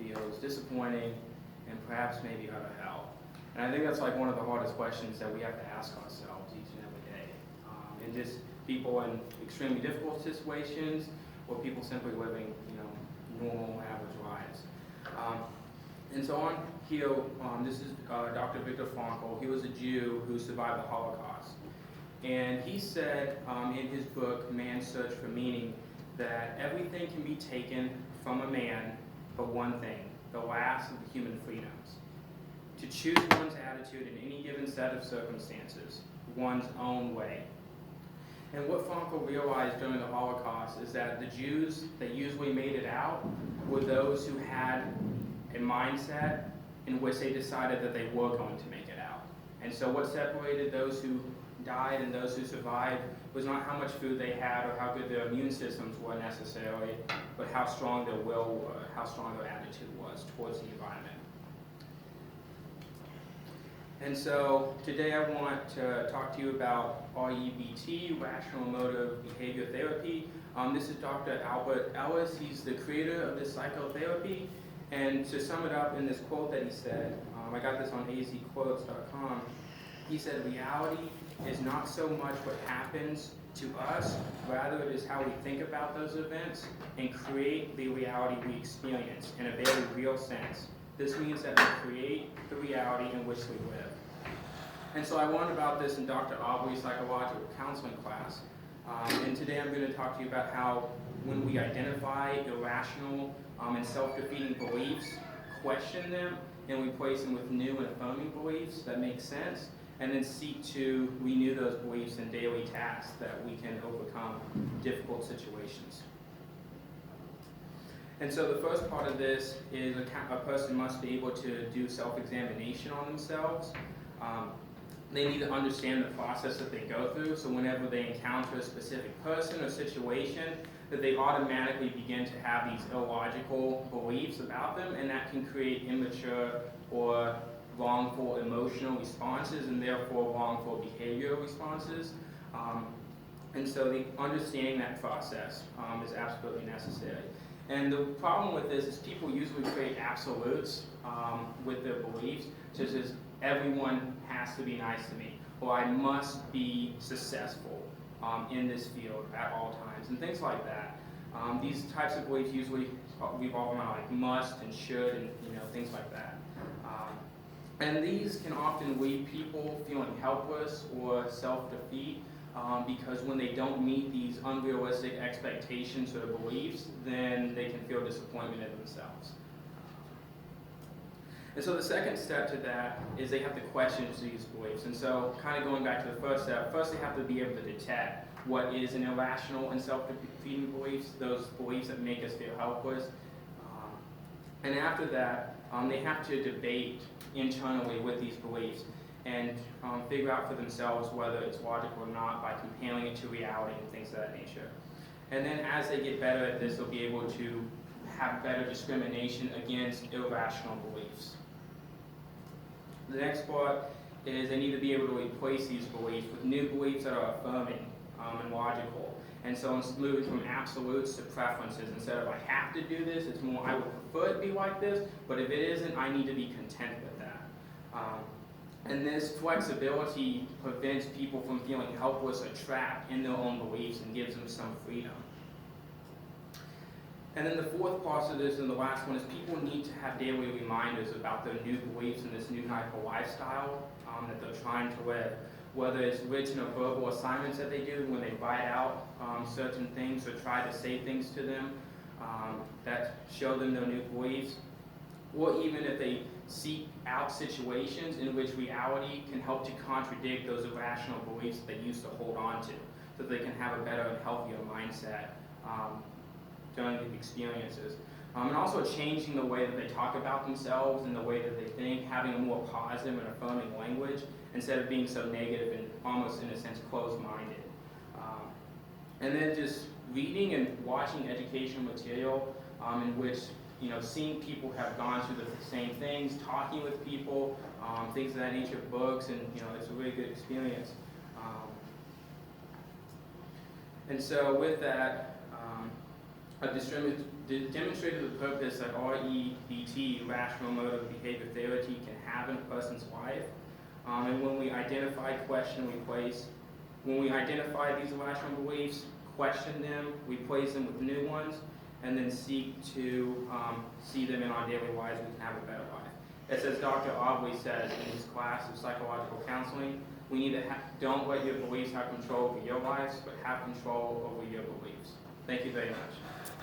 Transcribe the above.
feels disappointing and perhaps maybe out of hell? And I think that's like one of the hardest questions that we have to ask ourselves each and every day. And just people in extremely difficult situations, or people simply living, normal, average lives. And so on here, this is Dr. Viktor Frankl. He was a Jew who survived the Holocaust. And he said in his book, Man's Search for Meaning, that everything can be taken from a man but one thing, the last of the human freedoms. To choose one's attitude in any given set of circumstances, one's own way. And what Frankl realized during the Holocaust is that the Jews that usually made it out were those who had a mindset in which they decided that they were going to make it out. And so what separated those who died and those who survived was not how much food they had or how good their immune systems were necessarily, but how strong their will were, how strong their attitude was towards the environment. And so today I want to talk to you about REBT, Rational Emotive Behavior Therapy. This is Dr. Albert Ellis. He's the creator of this psychotherapy. And to sum it up in this quote that he said, I got this on azquotes.com. He said, reality is not so much what happens to us, rather it is how we think about those events and create the reality we experience in a very real sense. This means that we create the reality in which we live. And so I learned about this in Dr. Aubrey's psychological counseling class. And today I'm going to talk to you about how when we identify irrational and self-defeating beliefs, question them, and replace them with new and affirming beliefs that make sense, and then seek to renew those beliefs in daily tasks that we can overcome difficult situations. And so the first part of this is a person must be able to do self-examination on themselves. They need to understand the process that they go through, so whenever they encounter a specific person or situation, that they automatically begin to have these illogical beliefs about them, and that can create immature or wrongful emotional responses and therefore wrongful behavioral responses. And so understanding that process is absolutely necessary. And the problem with this is people usually create absolutes with their beliefs, such as everyone has to be nice to me, or I must be successful in this field at all times, and things like that. These types of beliefs usually revolve around like must and should and things like that. And these can often leave people feeling helpless or self-defeat because when they don't meet these unrealistic expectations or beliefs, then they can feel disappointment in themselves. And so the second step to that is they have to question these beliefs. And so kind of going back to the first step, first they have to be able to detect what is an irrational and self-defeating beliefs, those beliefs that make us feel helpless. And after that, they have to debate internally with these beliefs and figure out for themselves whether it's logical or not by comparing it to reality and things of that nature. And then as they get better at this, they'll be able to have better discrimination against irrational beliefs. The next part is they need to be able to replace these beliefs with new beliefs that are affirming and logical. And so it's moving from absolutes to preferences. Instead of I have to do this, it's more I would prefer it to be like this, but if it isn't, I need to be content with that. And this flexibility prevents people from feeling helpless or trapped in their own beliefs and gives them some freedom. And then the fourth part of this and the last one is people need to have daily reminders about their new beliefs and this new type of lifestyle that they're trying to live. Whether it's written or verbal assignments that they do when they write out certain things or try to say things to them that show them their new beliefs, or even if they seek out situations in which reality can help to contradict those irrational beliefs that they used to hold on to, so that they can have a better and healthier mindset during the experiences. And also changing the way that they talk about themselves and the way that they think, having a more positive and affirming language instead of being so negative and almost, in a sense, closed-minded. And then just reading and watching educational material in which, seeing people have gone through the same things, talking with people, things of that nature, books, and, it's a really good experience. And so with that, a demonstrated the purpose that REBT, rational motive behavior therapy, can have in a person's life. And when we identify, question, replace. When we identify these irrational beliefs, question them, replace them with new ones, and then seek to see them in our daily lives, we can have a better life. As Dr. Aubrey says in his class of psychological counseling, we need to don't let your beliefs have control over your lives, but have control over your beliefs. Thank you very much.